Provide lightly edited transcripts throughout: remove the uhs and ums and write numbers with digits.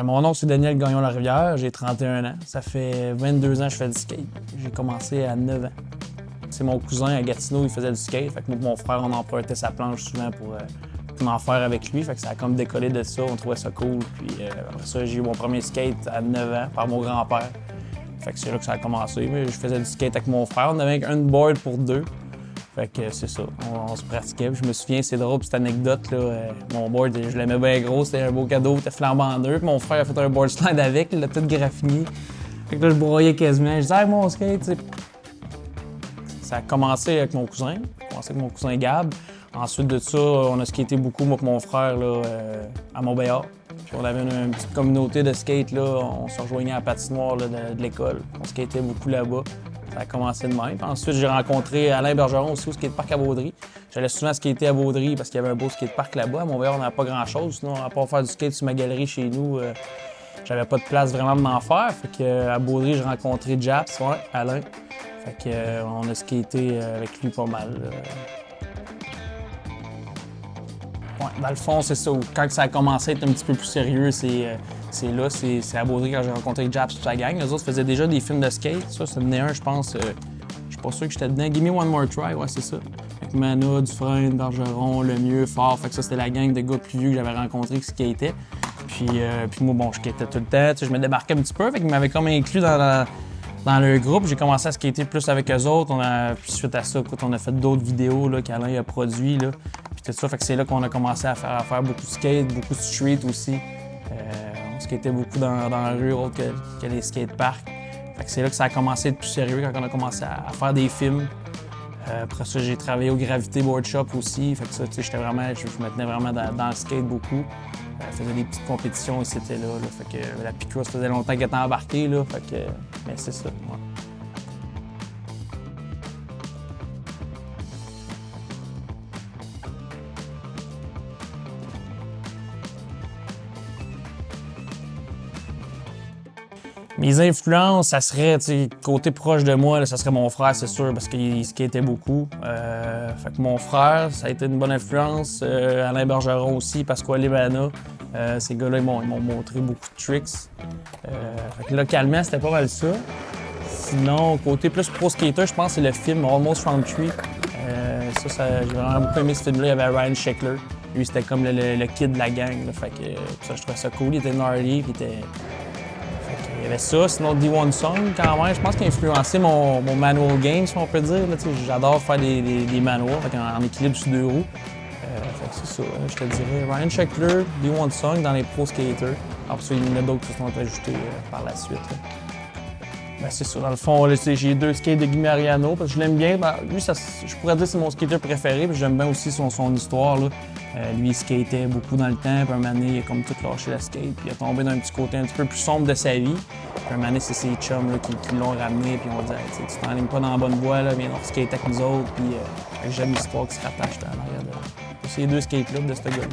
Mon nom, c'est Daniel Gagnon-Larivière, j'ai 31 ans. Ça fait 22 ans que je fais du skate. J'ai commencé à 9 ans. C'est mon cousin à Gatineau, il faisait du skate. Fait que moi et mon frère, on empruntait sa planche souvent pour en faire avec lui. Fait que ça a comme décollé de ça, on trouvait ça cool. Puis après ça, j'ai eu mon premier skate à 9 ans par mon grand-père. Fait que c'est là que ça a commencé. Mais je faisais du skate avec mon frère. On avait un board pour deux. Fait que c'est ça, on se pratiquait. Puis je me souviens, c'est drôle, cette anecdote, là, mon board, je l'aimais bien gros, c'était un beau cadeau, c'était flambant neuf. Mon frère a fait un board slide avec, il l'a tout graffiné. Fait que là, je broyais quasiment. Je disais, hey, mon skate, tu sais. Ça a commencé avec mon cousin, Gab. Ensuite de ça, on a skaté beaucoup, moi et mon frère, là, à Montbéliard. Puis on avait une petite communauté de skate, là. On se rejoignait à la patinoire là, de l'école. On skatait beaucoup là-bas. Ça a commencé de même. Puis ensuite, j'ai rencontré Alain Bergeron aussi au skatepark à Baudry. J'allais souvent skater à Baudry parce qu'il y avait un beau skatepark là-bas. À Montréal, on n'avait pas grand-chose. Sinon, à part faire du skate sur ma galerie chez nous, j'avais pas de place vraiment de m'en faire. Fait qu'à Baudry, j'ai rencontré Japs, ouais, Alain. Fait qu'on a skaté avec lui pas mal. Ouais, dans le fond, c'est ça. Quand ça a commencé à être un petit peu plus sérieux, c'est à Baudry quand j'ai rencontré Japs et sa gang. Les autres faisaient déjà des films de skate. Ça venait un, je pense. Je suis pas sûr que j'étais dedans. Give me one more try, ouais, c'est ça. Avec Mana, Dufresne, Bergeron, Lemieux, Fort. Fait que ça, c'était la gang de gars plus vieux que j'avais rencontrés qui skataient. Puis moi, bon, je skatais tout le temps. Je me débarquais un petit peu. Fait qu'ils m'avaient comme inclus dans le groupe. J'ai commencé à skater plus avec eux autres. Puis suite à ça, écoute, on a fait d'autres vidéos qu'Alain a produit. Là. Puis tout ça, fait que c'est là qu'on a commencé à faire beaucoup de skate, beaucoup de street aussi. On skatait beaucoup dans la rue autre que les skateparks. Fait que c'est là que ça a commencé à être plus sérieux quand on a commencé à faire des films. Après ça, j'ai travaillé au Gravité Board Shop aussi. Fait que ça, tu sais, je me tenais vraiment dans le skate beaucoup. Je faisais des petites compétitions et c'était là. Fait que la Picross faisait longtemps qu'elle était embarquée. Là. Fait que, mais c'est ça. Ouais. Mes influences, ça serait, côté proche de moi, là, ça serait mon frère, c'est sûr, parce qu'il skatait beaucoup. Fait que mon frère, ça a été une bonne influence. Alain Bergeron aussi, Pasquale Libana. Ces gars-là, ils m'ont montré beaucoup de tricks. Fait que localement, c'était pas mal ça. Sinon, côté plus pro skater, je pense que c'est le film Almost From Tree. J'ai vraiment beaucoup aimé ce film-là. Il y avait Ryan Sheckler. Lui, c'était comme le kid de la gang. Là. Fait que ça, je trouvais ça cool. Il était gnarly, puis il y avait ça. Sinon, D1 Song, quand même, je pense qu'il a influencé mon manual game, si on peut dire. J'adore faire des manuals en équilibre sur deux roues. C'est ça, je te dirais. Ryan Sheckler, D1 Song dans les pro skaters. Après, il y en a d'autres qui se sont ajoutés par la suite. Ben, c'est ça, dans le fond, j'ai deux skates de Guy Mariano, parce que je l'aime bien. Ben, lui, je pourrais dire que c'est mon skater préféré, puis j'aime bien aussi son histoire. Là. Lui, il skatait beaucoup dans le temps, puis un moment donné, il a comme tout lâché la skate, puis il a tombé dans un petit côté un petit peu plus sombre de sa vie. Puis un moment donné, c'est ses chums là, qui l'ont ramené, puis on dit hey, tu t'enlignes pas dans la bonne voie, là, viens on skate avec nous autres, puis j'aime l'histoire qui se rattache en arrière de ces deux skate-clubs de ce gars-là.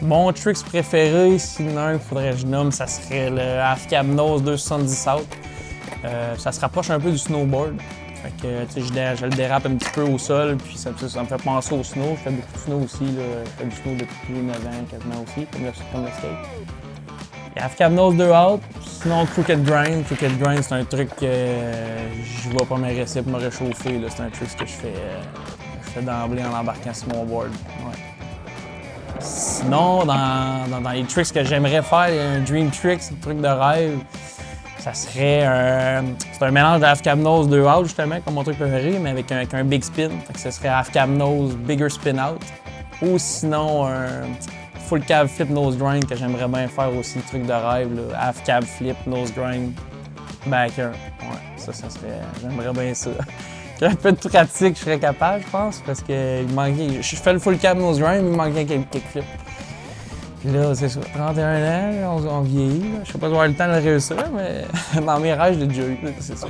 Mon tricks préféré, s'il y en a un qu'il faudrait que je nomme, ça serait le Half Cab Nose 270 South. Ça se rapproche un peu du snowboard. Fait que, je le dérape un petit peu au sol, puis ça me fait penser au snow. Je fais beaucoup de snow aussi. Là. Je fais du snow depuis 9 ans quasiment aussi, comme le skate. Il y a Half Cab Nose 2 Out, sinon Crooked Grind. Crooked Grind, c'est un truc que je vois pas mes récits pour me réchauffer. C'est un truc que je fais d'emblée en embarquant sur mon board. Ouais. Sinon, dans les tricks que j'aimerais faire, il y a un Dream Trick, un truc de rêve. Ça serait c'est un mélange de Half Cab Nose 2 Out, justement, comme mon truc préféré, mais avec un big spin. Fait que ce serait Half Cab Nose Bigger Spin Out. Ou sinon, un Full Cab Flip Nose Grind que j'aimerais bien faire aussi, truc de rêve. Là. Half Cab Flip Nose Grind Backer. Ouais, ça serait. J'aimerais bien ça. Un peu de pratique, je serais capable, je pense, parce que il manquait. Je fais le full cab nose grind, mais il manquait quelques kickflips. Puis là, c'est ça, 31 ans, on vieillit. Là. Je sais pas si j'aurai le temps de le réussir, mais dans mes rêves, je l'ai déjà eu, c'est sûr.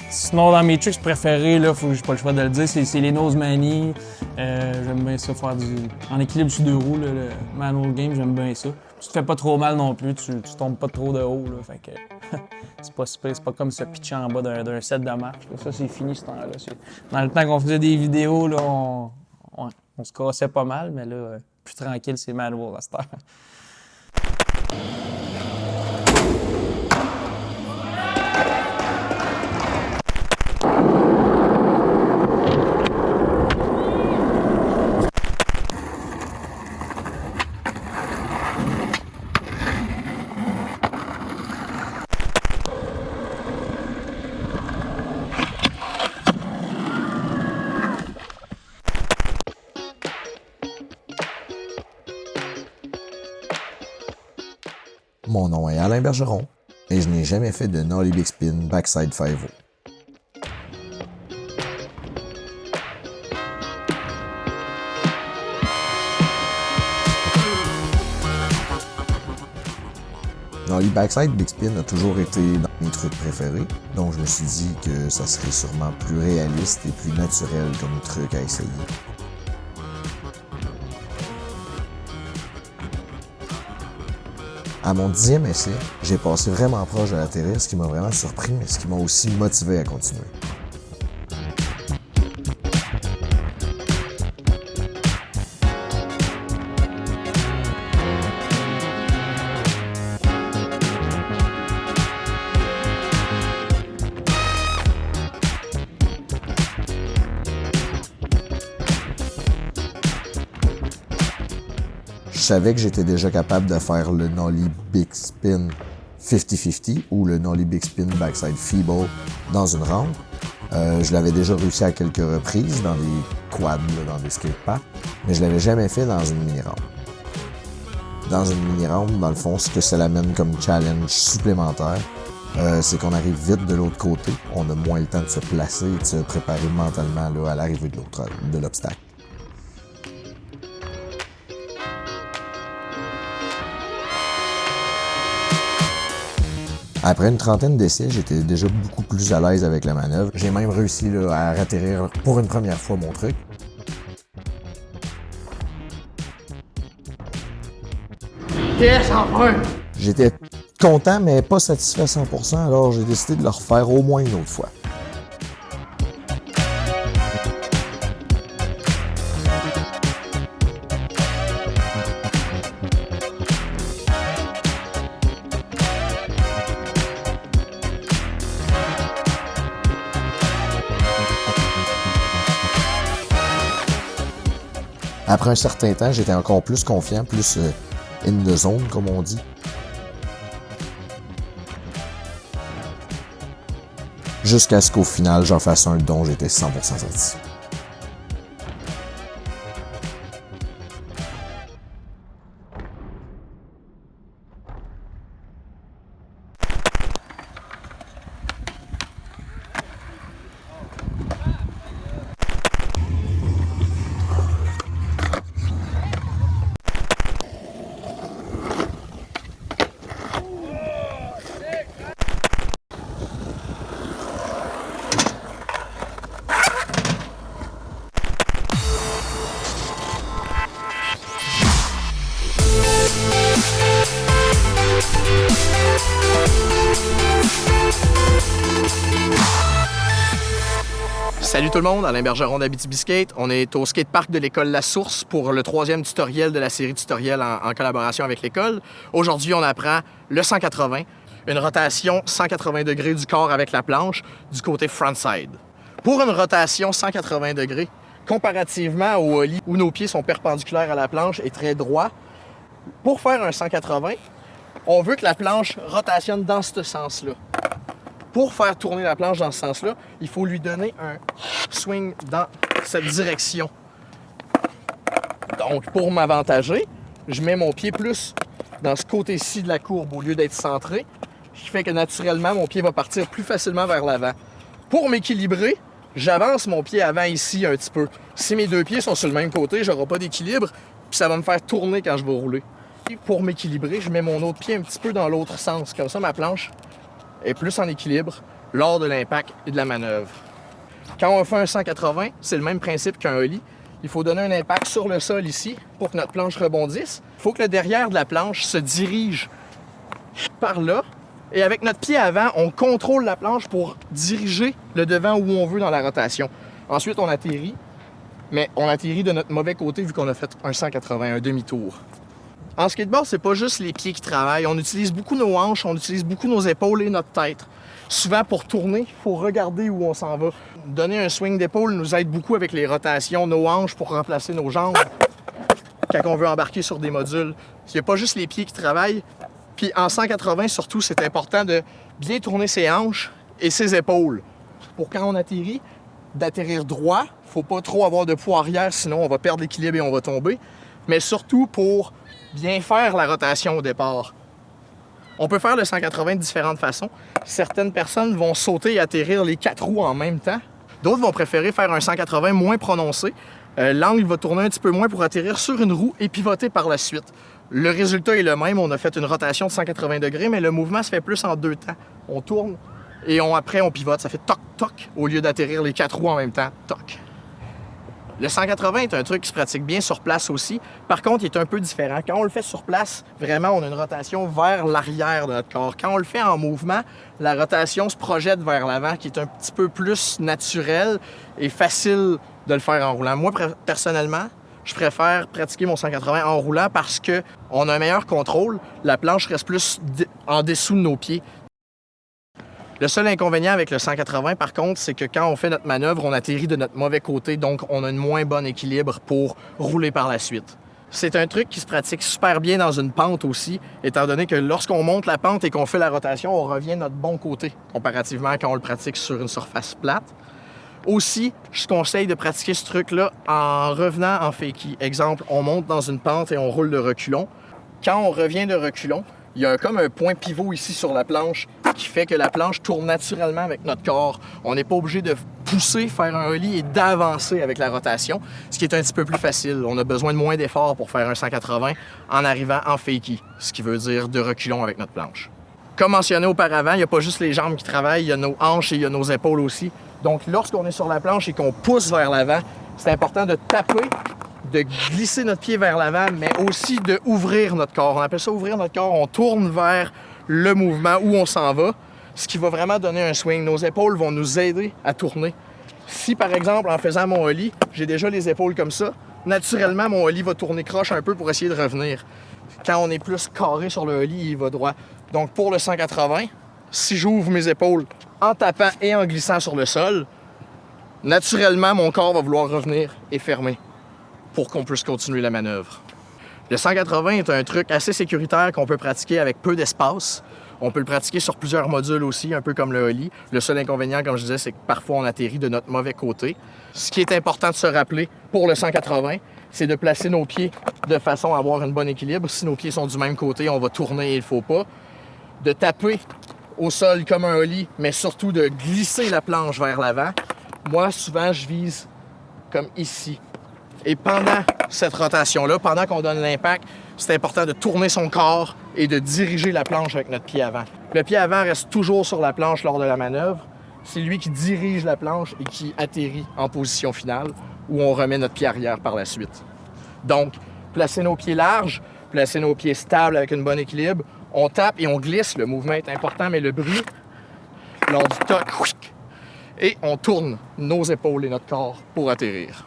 Sinon, dans mes tricks préférés, là, j'ai pas le choix de le dire, c'est les nose mani. J'aime bien ça, faire en équilibre sur deux roues, là, le manual game, j'aime bien ça. Tu te fais pas trop mal non plus, tu tombes pas trop de haut, là, fait que C'est pas super, c'est pas comme se pitcher en bas d'un set de marche. Là. Ça, c'est fini ce temps-là. Dans le temps qu'on faisait des vidéos, là, on se cassait pas mal, mais là, plus tranquille, c'est manual à cette heure. Mon nom est Alain Bergeron et je n'ai jamais fait de nollie big spin backside 5-0. Nollie backside big spin a toujours été dans mes trucs préférés, donc je me suis dit que ça serait sûrement plus réaliste et plus naturel comme truc à essayer. À mon 10e essai, j'ai passé vraiment proche de l'atterrir, ce qui m'a vraiment surpris, mais ce qui m'a aussi motivé à continuer. Je savais que j'étais déjà capable de faire le nollie big spin 50-50 ou le nollie big spin backside feeble dans une rampe. Je l'avais déjà réussi à quelques reprises dans des quads, dans des skateparks, mais je l'avais jamais fait dans une mini-rampe. Dans une mini-rampe, dans le fond, ce que ça l'amène comme challenge supplémentaire, c'est qu'on arrive vite de l'autre côté, on a moins le temps de se placer et de se préparer mentalement là, à l'arrivée de l'obstacle. Après une trentaine d'essais, j'étais déjà beaucoup plus à l'aise avec la manœuvre. J'ai même réussi là, à atterrir pour une première fois mon truc. Yes, enfin! J'étais content, mais pas satisfait à 100%, alors j'ai décidé de le refaire au moins une autre fois. Après un certain temps, j'étais encore plus confiant, plus in the zone, comme on dit. Jusqu'à ce qu'au final, j'en fasse un dont j'étais 100% satisfait. Salut tout le monde, Alain Bergeron d'Abitibi Skate. On est au skatepark de l'école La Source pour le 3e tutoriel de la série tutoriel en collaboration avec l'école. Aujourd'hui, on apprend le 180, une rotation 180 degrés du corps avec la planche du côté frontside. Pour une rotation 180 degrés, comparativement au ollie où nos pieds sont perpendiculaires à la planche et très droits, pour faire un 180, on veut que la planche rotationne dans ce sens-là. Pour faire tourner la planche dans ce sens-là, il faut lui donner un swing dans cette direction. Donc, pour m'avantager, je mets mon pied plus dans ce côté-ci de la courbe au lieu d'être centré, ce qui fait que naturellement, mon pied va partir plus facilement vers l'avant. Pour m'équilibrer, j'avance mon pied avant ici un petit peu. Si mes deux pieds sont sur le même côté, je n'aurai pas d'équilibre, puis ça va me faire tourner quand je vais rouler. Et pour m'équilibrer, je mets mon autre pied un petit peu dans l'autre sens. Comme ça, ma planche est plus en équilibre lors de l'impact et de la manœuvre. Quand on fait un 180, c'est le même principe qu'un ollie. Il faut donner un impact sur le sol ici pour que notre planche rebondisse. Il faut que le derrière de la planche se dirige par là Et avec notre pied avant, on contrôle la planche pour diriger le devant où on veut dans la rotation. Ensuite, on atterrit, mais on atterrit de notre mauvais côté vu qu'on a fait un 180, un demi-tour. En skateboard, c'est pas juste les pieds qui travaillent. On utilise beaucoup nos hanches, on utilise beaucoup nos épaules et notre tête. Souvent, pour tourner, il faut regarder où on s'en va. Donner un swing d'épaule nous aide beaucoup avec les rotations, nos hanches pour remplacer nos jambes quand on veut embarquer sur des modules. Il n'y a pas juste les pieds qui travaillent. Puis en 180, surtout, c'est important de bien tourner ses hanches et ses épaules. Pour quand on atterrit, d'atterrir droit. Il ne faut pas trop avoir de poids arrière, sinon on va perdre l'équilibre et on va tomber. Mais surtout pour bien faire la rotation au départ. On peut faire le 180 de différentes façons. Certaines personnes vont sauter et atterrir les 4 roues en même temps. D'autres vont préférer faire un 180 moins prononcé. L'angle va tourner un petit peu moins pour atterrir sur une roue et pivoter par la suite. Le résultat est le même. On a fait une rotation de 180 degrés, mais le mouvement se fait plus en 2 temps. On tourne et après on pivote. Ça fait toc-toc au lieu d'atterrir les 4 roues en même temps. Toc. Le 180 est un truc qui se pratique bien sur place aussi. Par contre, il est un peu différent. Quand on le fait sur place, vraiment, on a une rotation vers l'arrière de notre corps. Quand on le fait en mouvement, la rotation se projette vers l'avant, qui est un petit peu plus naturel et facile de le faire en roulant. Moi, personnellement, je préfère pratiquer mon 180 en roulant parce qu'on a un meilleur contrôle. La planche reste plus en dessous de nos pieds. Le seul inconvénient avec le 180, par contre, c'est que quand on fait notre manœuvre, on atterrit de notre mauvais côté, donc on a un moins bon équilibre pour rouler par la suite. C'est un truc qui se pratique super bien dans une pente aussi, étant donné que lorsqu'on monte la pente et qu'on fait la rotation, on revient de notre bon côté, comparativement à quand on le pratique sur une surface plate. Aussi, je conseille de pratiquer ce truc-là en revenant en fakie. Exemple, on monte dans une pente et on roule de reculons. Quand on revient de reculons, il y a comme un point pivot ici sur la planche qui fait que la planche tourne naturellement avec notre corps. On n'est pas obligé de pousser, faire un ollie et d'avancer avec la rotation, ce qui est un petit peu plus facile. On a besoin de moins d'efforts pour faire un 180 en arrivant en fakie, ce qui veut dire de reculons avec notre planche. Comme mentionné auparavant, il n'y a pas juste les jambes qui travaillent, il y a nos hanches et il y a nos épaules aussi. Donc lorsqu'on est sur la planche et qu'on pousse vers l'avant, c'est important de taper, de glisser notre pied vers l'avant, mais aussi de ouvrir notre corps. On appelle ça ouvrir notre corps. On tourne vers le mouvement où on s'en va, ce qui va vraiment donner un swing. Nos épaules vont nous aider à tourner. Si, par exemple, en faisant mon ollie, j'ai déjà les épaules comme ça, naturellement, mon ollie va tourner croche un peu pour essayer de revenir. Quand on est plus carré sur le ollie, il va droit. Donc, pour le 180, si j'ouvre mes épaules en tapant et en glissant sur le sol, naturellement, mon corps va vouloir revenir et fermer pour qu'on puisse continuer la manœuvre. Le 180 est un truc assez sécuritaire qu'on peut pratiquer avec peu d'espace. On peut le pratiquer sur plusieurs modules aussi, un peu comme le ollie. Le seul inconvénient, comme je disais, c'est que parfois on atterrit de notre mauvais côté. Ce qui est important de se rappeler pour le 180, c'est de placer nos pieds de façon à avoir un bon équilibre. Si nos pieds sont du même côté, on va tourner et il ne faut pas. De taper au sol comme un ollie, mais surtout de glisser la planche vers l'avant. Moi, souvent, je vise comme ici. Et pendant cette rotation-là, pendant qu'on donne l'impact, c'est important de tourner son corps et de diriger la planche avec notre pied avant. Le pied avant reste toujours sur la planche lors de la manœuvre. C'est lui qui dirige la planche et qui atterrit en position finale, où on remet notre pied arrière par la suite. Donc, placer nos pieds larges, placer nos pieds stables avec un bon équilibre, on tape et on glisse. Le mouvement est important, mais le bruit, lors du toc, et on tourne nos épaules et notre corps pour atterrir.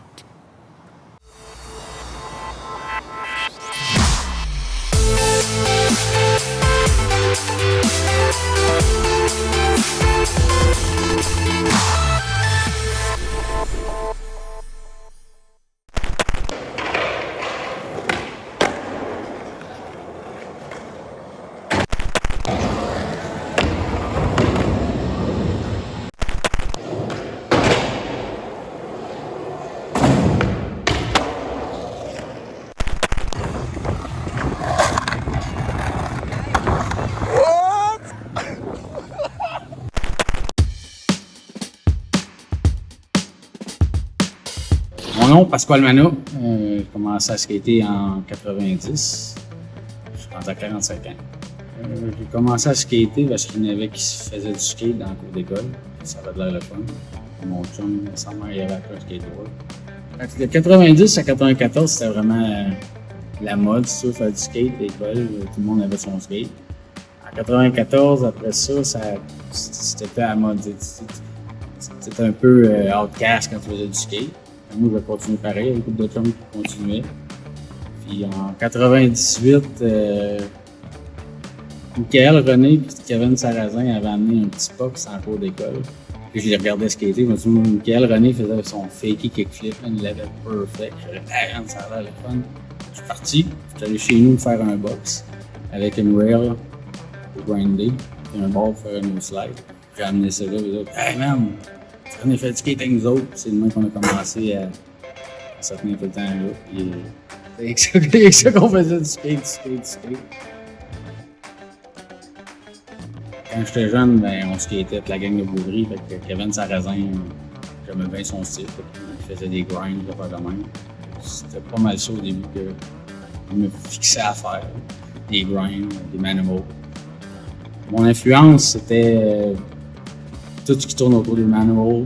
Mon nom, Pasquale Manot. J'ai commencé à skater en 90. Je suis rendu à 45 ans. J'ai commencé à skater parce qu'il y en avait qui faisaient du skate dans le cours d'école. Ça avait de l'air le fun. Mon chum, sa mère, il avait appris un skateboard. De 90 à 94, c'était vraiment la mode, si tu veux, faire du skate à l'école. Tout le monde avait son skate. En 94, après ça, c'était à la mode. C'était un peu outcast quand tu faisais du skate. Moi, je continuais pareil, il y avait une couple de chums qui continuaient. Puis en 98, Michael René et Kevin Sarrazin avaient amené un petit box en cours d'école. Puis je les regardais skater. Je me suis dit, Michael René faisait son fakey kickflip, il l'avait perfect. Je me disais, ça a l'air le fun. Je suis parti, je suis allé chez nous faire un box avec une rail pour grinder et un ball pour faire un slide. J'ai amené ça là, et les autres, hey man, on a fait du skate avec nous autres. C'est le moment qu'on a commencé à se tenir tout le temps là. Puis, c'est avec ça qu'on faisait du skate. Quand j'étais jeune, ben, on skatait avec la gang de Boudry. Fait que Kevin Sarrazin, j'aimais bien son style. Il faisait des grinds, des affaires de même. C'était pas mal ça au début que je me fixais à faire. Des grinds, des manimals. Mon influence, c'était tout ce qui tourne autour des manimals.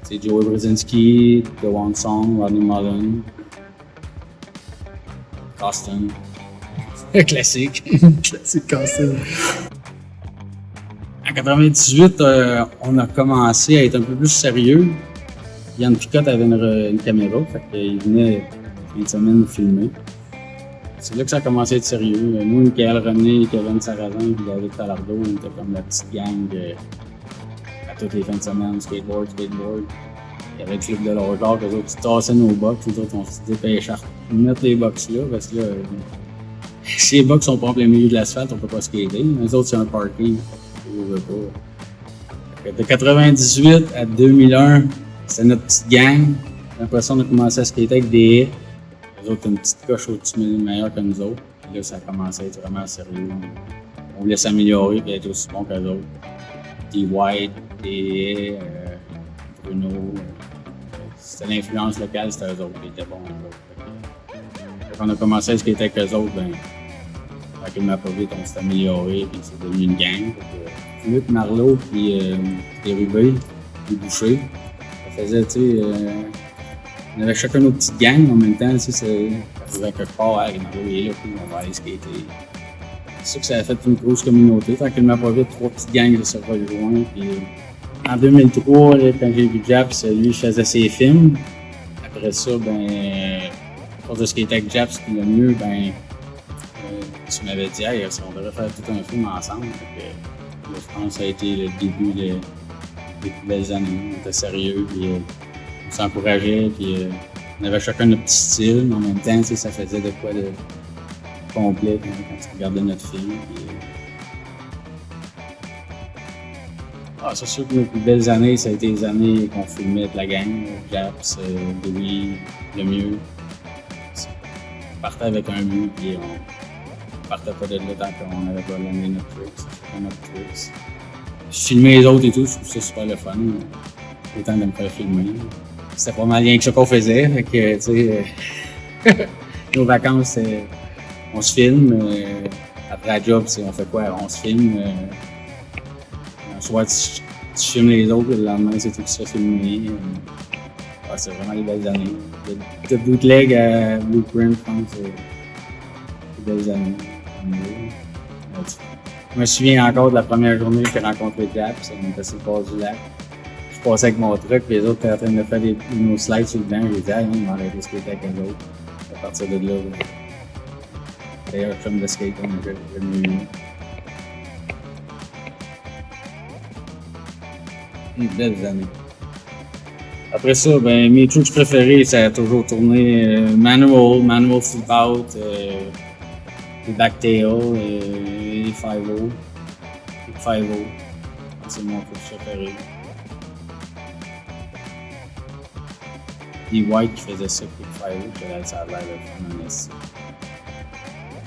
C'est Joey Brzezinski, DeJuan Song, Rodney Mullen, Costin. Classique. Classique Costin. En 98, on a commencé à être un peu plus sérieux. Yann Picotte avait une caméra, fait qu'il venait une semaine nous filmer. C'est là que ça a commencé à être sérieux. Nous, Michael René, Kevin Sarrazin et David Talardo, on était comme la petite gang à toutes les fins de semaine, skateboard. Il y avait le club de l'Orgard, les autres qui tassaient nos box, les autres on se dépêchait à mettre les box là, parce que là, si les box sont pas en plein milieu de l'asphalte, on peut pas skater. Les autres, c'est un parking. De 98 à 2001, c'était notre petite gang. J'ai l'impression qu'on a commencé à skater avec des haies. Les autres, une petite coche au-dessus meilleure que nous autres. Puis là, ça a commencé à être vraiment sérieux. On voulait s'améliorer et être aussi bon qu'eux autres. Des White, des haies, Bruno. C'était l'influence locale, c'était eux autres qui étaient bons. Quand on a commencé à skater avec eux autres, ben, avec ma vite, on s'est amélioré et c'est devenu une gang. Philippe Marleau puis Rubé, puis Boucher, ça faisait, tu sais, on avait chacun nos petites gangs en même temps, tu sais, ça faisait quelque part, Marleau il est là, puis on va aller skater. C'est sûr que ça a fait une grosse communauté. Tranquillement pas vite, 3 petites gangs de se rejoindre. Puis en 2003, là, quand j'ai vu Japs, lui, il faisait ses films. Après ça, ben, à cause de skater avec Japs, puis le mieux, ben, tu m'avais dit, hey, on devrait faire tout un film ensemble. Donc, je pense que ça a été le début des plus belles années. On était sérieux, puis on s'encourageait, puis on avait chacun notre petit style, mais en même temps, ça faisait de quoi de complet quand tu regardais notre film. Puis, c'est sûr que nos plus belles années, ça a été les années qu'on filmait avec la gang, Japs, Louis, le mieux. On partait avec un but, puis on partait pas de là tant qu'on n'avait pas l'année notre tricks. Je filmais les autres et tout, je trouve ça super le fun. Le temps de me faire filmer. C'était pas mal rien que ça qu'on faisait, fait que, tu sais, nos vacances, on se filme. Après la job, on fait quoi? On se filme. Soit tu filmes les autres, le lendemain, c'est tout qui se fait filmer. C'est vraiment les belles années. De bootleg à Blueprint, je pense, c'est des belles années. Je me souviens encore de la première journée que j'ai rencontré Japs. On était sur le bord du lac. Je passais avec mon truck, puis les autres étaient en train de faire nos slides sur le banc. J'ai dit, on va arrêter de skater avec eux autres. À partir de là, d'ailleurs, chum de skate, on a jamais eu. Des belles années. Après ça, ben, mes trucs préférés, ça a toujours tourné manual flip out, les backtail, les 5-0. C'est mon truc préféré. Les White qui faisaient ça, les 5-0, ça a l'air de faire un essai.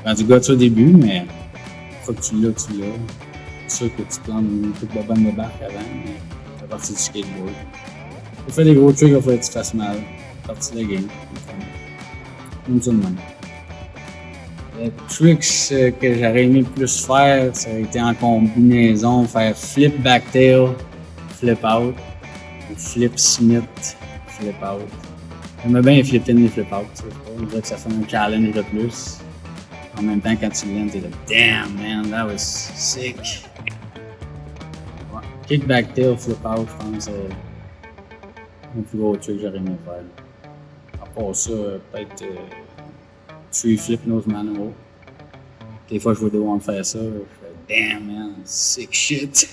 Quand tu gâtes ça au début, mais une fois que tu l'as, tu l'as. C'est sûr que tu plantes une couple de bonnes débarques avant, mais c'est partie du skateboard. On fait des gros trucs, il faut que tu fasses mal. C'est partie de la game. Comme ça de même. Les tricks que j'aurais aimé plus faire, ça aurait été en combinaison, faire flip backtail, flip out, ou flip Smith, flip out. J'aimais bien les flip in et flip out. On dirait que ça fait un challenge de plus. En même temps, quand tu viens, t'es là, damn man, that was sick. Ouais. Kickback tail, flip out, je pense, c'est le plus gros truc que j'aurais aimé faire. À part ça, peut-être tree flip nose manual. Des fois, je vois des gens faire ça, je fais damn man, sick shit.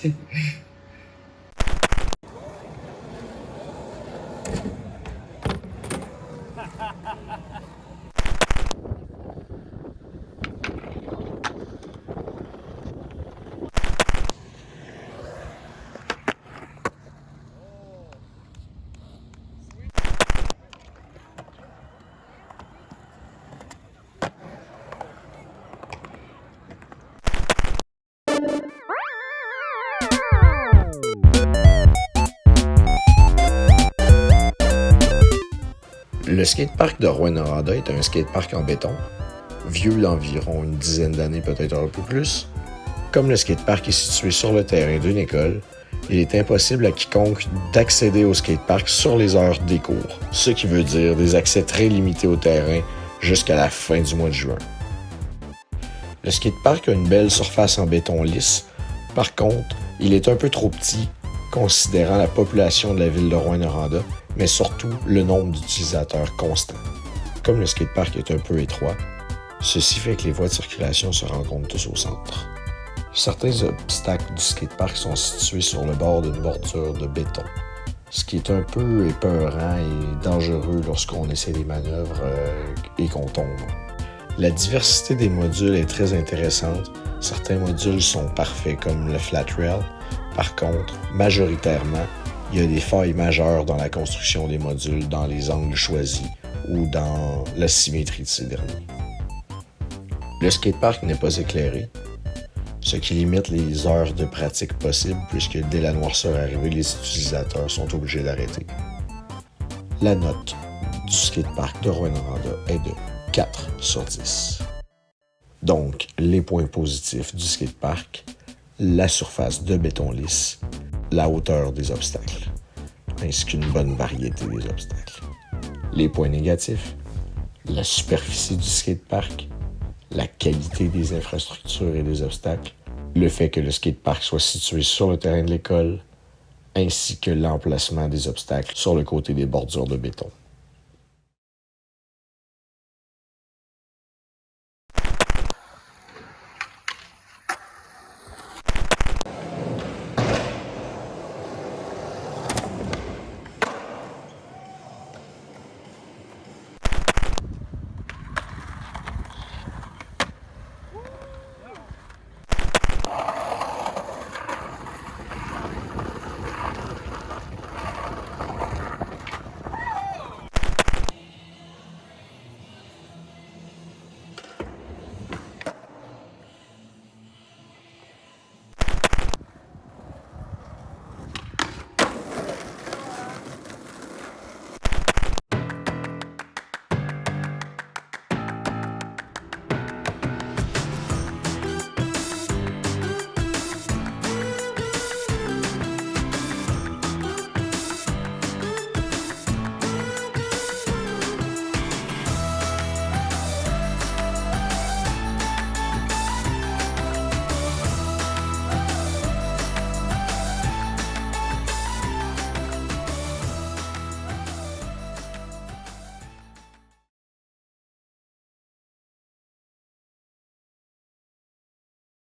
Le skatepark de Rouyn-Noranda est un skatepark en béton, vieux d'environ une dizaine d'années, peut-être un peu plus. Comme le skatepark est situé sur le terrain d'une école, il est impossible à quiconque d'accéder au skatepark sur les heures des cours, ce qui veut dire des accès très limités au terrain jusqu'à la fin du mois de juin. Le skatepark a une belle surface en béton lisse. Par contre, il est un peu trop petit, considérant la population de la ville de Rouyn-Noranda, mais surtout le nombre d'utilisateurs constant. Comme le skatepark est un peu étroit, ceci fait que les voies de circulation se rencontrent tous au centre. Certains obstacles du skatepark sont situés sur le bord d'une bordure de béton, ce qui est un peu épeurant et dangereux lorsqu'on essaie des manœuvres et qu'on tombe. La diversité des modules est très intéressante. Certains modules sont parfaits comme le flat rail. Par contre, majoritairement, il y a des failles majeures dans la construction des modules, dans les angles choisis ou dans la symétrie de ces derniers. Le skatepark n'est pas éclairé, ce qui limite les heures de pratique possibles puisque dès la noirceur arrivée, les utilisateurs sont obligés d'arrêter. La note du skatepark de Rouyn-Noranda est de 4 sur 10. Donc, les points positifs du skatepark: la surface de béton lisse, la hauteur des obstacles, ainsi qu'une bonne variété des obstacles. Les points négatifs: la superficie du skatepark, la qualité des infrastructures et des obstacles, le fait que le skatepark soit situé sur le terrain de l'école, ainsi que l'emplacement des obstacles sur le côté des bordures de béton.